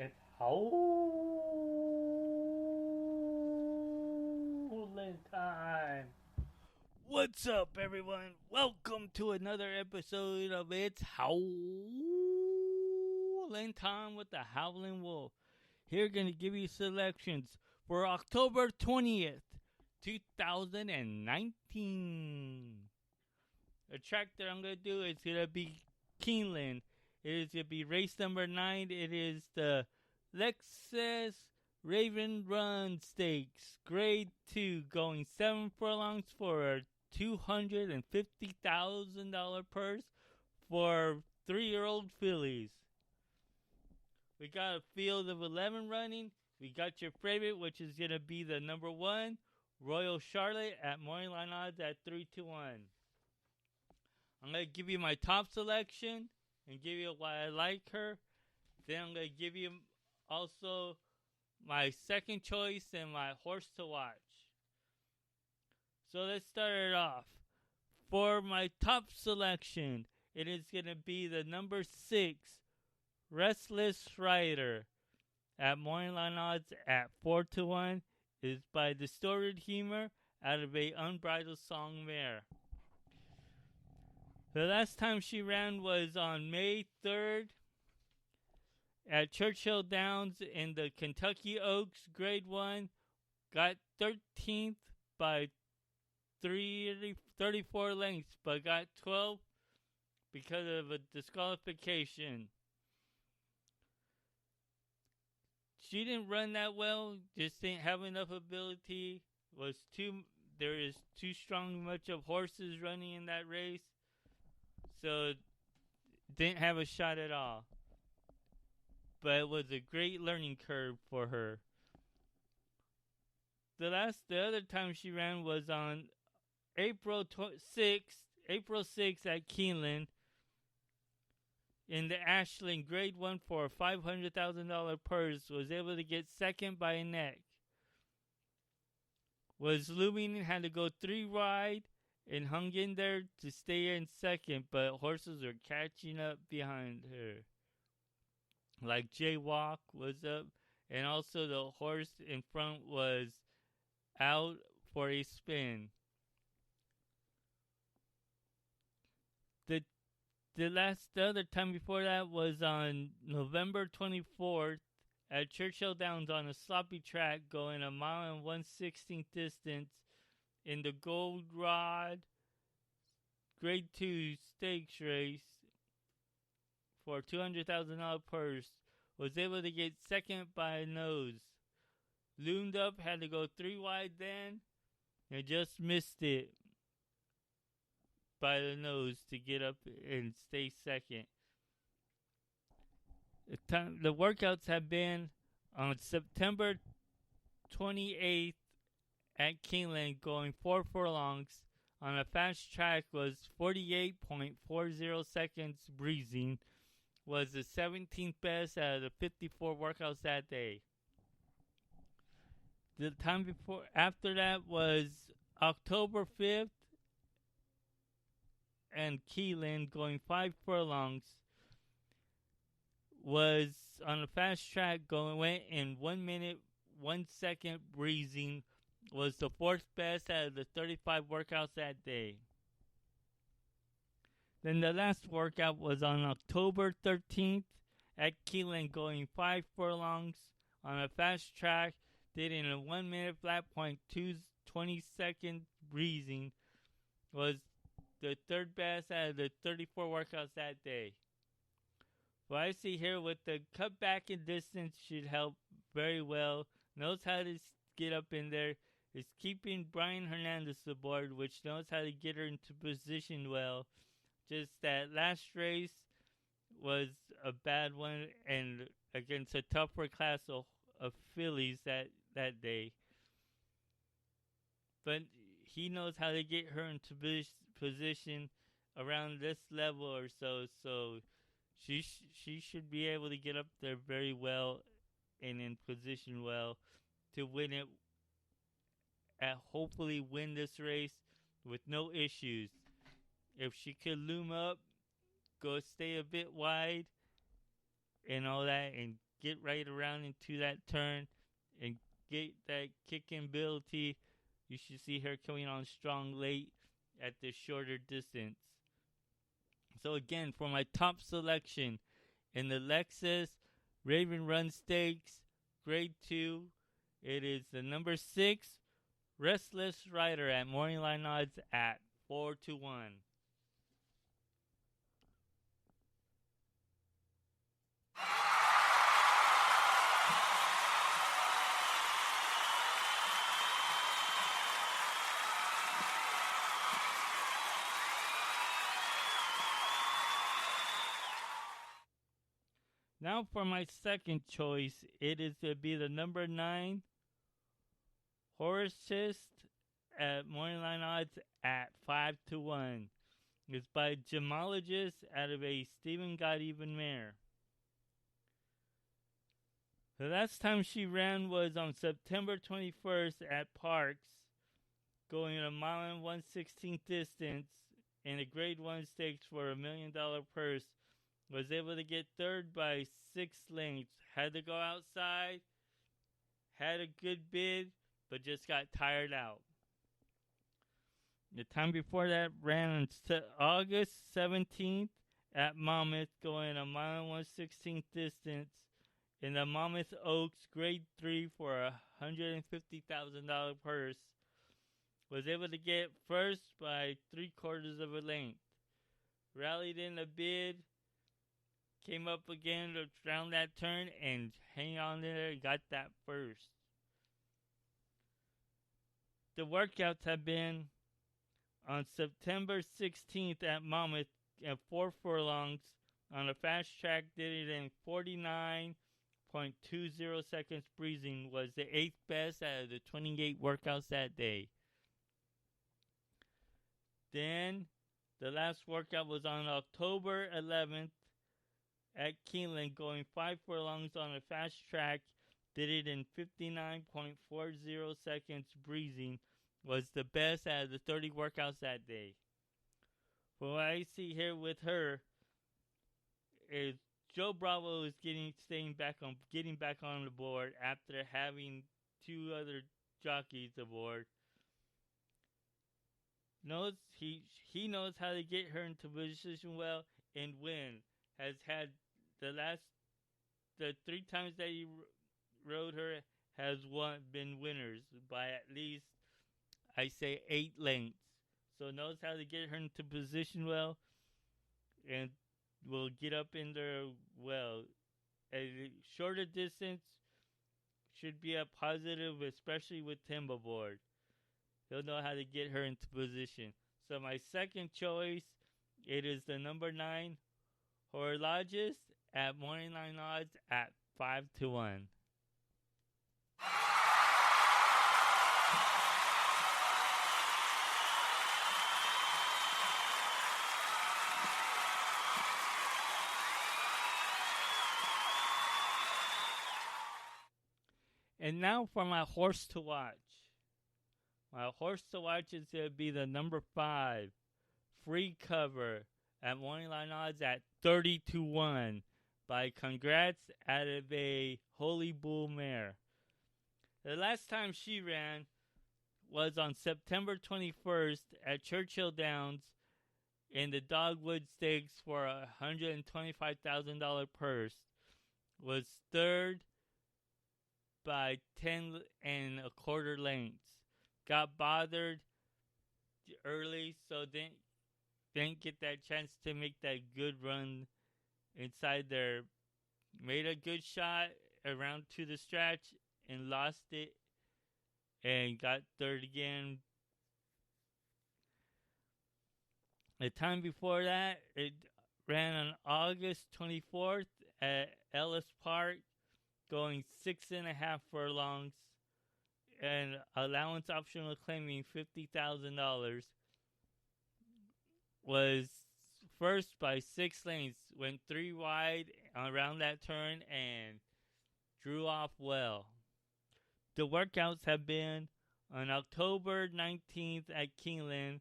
It's howling time. What's up, everyone? Welcome to another episode of It's Howling Time with the Howling Wolf. Here, gonna give you selections for October 20th, 2019. The track that I'm gonna do is gonna be Keeneland. It is gonna be race number 9. It is the Lexus Raven Run Stakes, Grade 2, going 7 furlongs for a $250,000 purse for 3-year-old fillies. We got a field of 11 running. We got your favorite, which is going to be the number 1, Royal Charlotte, at morning line odds at 3-1. I'm going to give you my top selection and give you why I like her. Then I'm going to give you also my second choice and my horse to watch. So let's start it off. For my top selection, it is going to be the number 6, Restless Rider, at morning line odds at 4-1. Is by Distorted Humor out of a Unbridled Song mare. The last time she ran was on May 3rd at Churchill Downs in the Kentucky Oaks Grade 1. Got 13th by 34 lengths, but got 12 because of a disqualification. She didn't run that well, just didn't have enough ability. There is too strong much of horses running in that race, so didn't have a shot at all. But it was a great learning curve for her. The other time she ran was on April 6th at Keeneland in the Ashland Grade 1 for a $500,000 purse. Was able to get second by a neck. Was looming and had to go 3 wide and hung in there to stay in second, but horses were catching up behind her. Like Jaywalk was up, and also the horse in front was out for a spin. The other time before that was on November 24th at Churchill Downs on a sloppy track, going a mile and 1/16 distance in the Gold Rod Grade 2 stakes race for a $200,000 purse. Was able to get second by a nose. Loomed up, had to go 3 wide then, and just missed it by the nose to get up and stay second. The workouts have been on September 28th at Keeneland, going 4 furlongs on a fast track, was 48.40 seconds breezing, was the 17th best out of the 54 workouts that day. The time after that was October 5th and Keeneland, going 5 furlongs, was on a fast track, went in 1 minute 1 second breezing, was the 4th best out of the 35 workouts that day. Then the last workout was on October 13th at Keeneland, going 5 furlongs on a fast track, did in a 1 minute flat point 20 second breezing, was the 3rd best out of the 34 workouts that day. What I see here with the cutback in distance should help very well. Knows how to get up in there. Is keeping Brian Hernandez aboard, which knows how to get her into position well. Just that last race was a bad one, and against a tougher class of fillies that day. But he knows how to get her into position around this level or so. So she should be able to get up there very well and in position well to win it. Hopefully win this race with no issues. If she could loom up, go stay a bit wide, and all that, and get right around into that turn and get that kicking ability, you should see her coming on strong late at the shorter distance. So again, for my top selection in the Lexus Raven Run Stakes Grade 2, it is the number 6 Restless Rider at morning line odds at 4-1. Now for my second choice, it is to be the number 9 Horses at morning line odds at 5-1. It's by Gemologist out of a Stephen Got Even mare. The last time she ran was on September 21st at Parks, going a mile and 1/16 distance in a Grade 1 stakes for $1 million purse. Was able to get third by 6 lengths. Had to go outside, had a good bid, but just got tired out. The time before that ran on August 17th at Monmouth, going a mile and 1/16 distance in the Monmouth Oaks Grade 3 for a $150,000 purse. Was able to get first by 3/4 of a length. Rallied in a bid, came up again around that turn and hang on there and got that first. The workouts have been on September 16th at Monmouth at 4 furlongs on a fast track, did it in 49.20 seconds breezing, was the 8th best out of the 28 workouts that day. Then the last workout was on October 11th at Keeneland, going 5 furlongs on a fast track, did it in 59.40 seconds breezing, was the best out of the 30 workouts that day. From what I see here with her is Joe Bravo is getting back on the board after having 2 other jockeys aboard. He knows how to get her into position well and win. Has had the 3 times that he rode her has been winners by at least, I say, 8 lengths. So knows how to get her into position well and will get up in there well. A shorter distance should be a positive, especially with Tim aboard. He'll know how to get her into position. So my second choice, it is the number 9 Horologist at morning line odds at 5-1. And now for my horse to watch. My horse to watch is going to be the number 5 Free Cover at morning line odds at 30-1 by Congrats out of a Holy Bull mare. The last time she ran was on September 21st at Churchill Downs in the Dogwood Stakes for a $125,000 purse. Was third by 10.25 lengths. Got bothered early, so didn't get that chance to make that good run inside there. Made a good shot around to the stretch and lost it and got third again. The time before that, it ran on August 24th at Ellis Park, going 6.5 furlongs and allowance optional claiming $50,000. Was first by 6 lengths, went 3 wide around that turn and drew off well. The workouts have been on October 19th at Keeneland,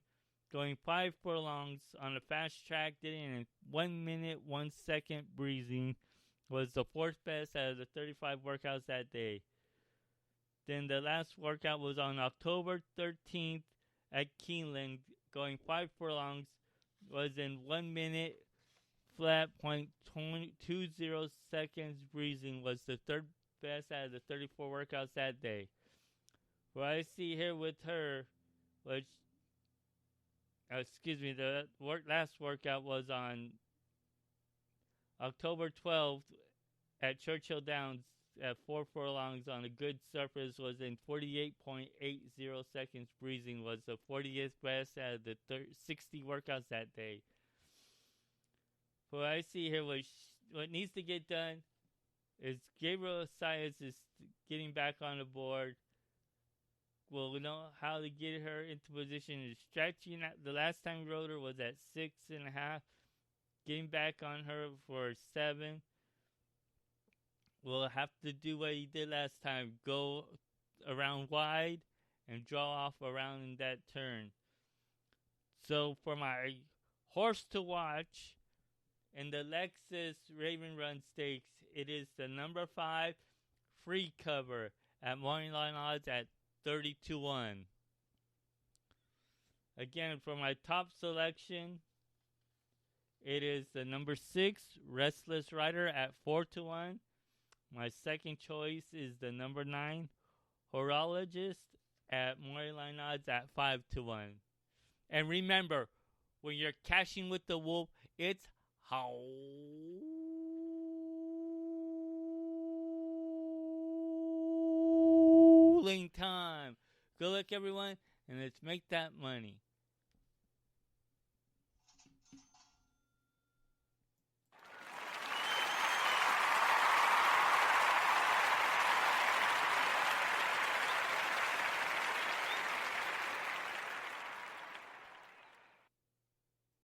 going 5 furlongs on a fast track, did it in 1 minute, 1 second breezing, was the fourth best out of the 35 workouts that day. Then the last workout was on October 13th at Keeneland, going 5 furlongs, was in 1 minute flat .20 seconds breezing, was the third best out of the 34 workouts that day. What I see here with her, which, the last workout was on October 12th at Churchill Downs at 4 furlongs on a good surface, was in 48.80 seconds breezing, was the 40th best out of the 60 workouts that day. What I see here, what needs to get done is Gabriel Science is getting back on the board. We'll know how to get her into position. Is stretching. The last time we rode her was at 6.5. Getting back on her for 7. We'll have to do what he did last time. Go around wide and draw off around in that turn. So for my horse to watch in the Lexus Raven Run Stakes, it is the number 5 Free Cover at morning line odds at 30-1. Again, for my top selection, it is the number 6 Restless Rider at 4-1. My second choice is the number 9 Horologist at morning line odds at 5-1. And remember, when you're cashing with the wolf, it's howling time. Good luck, everyone, and let's make that money.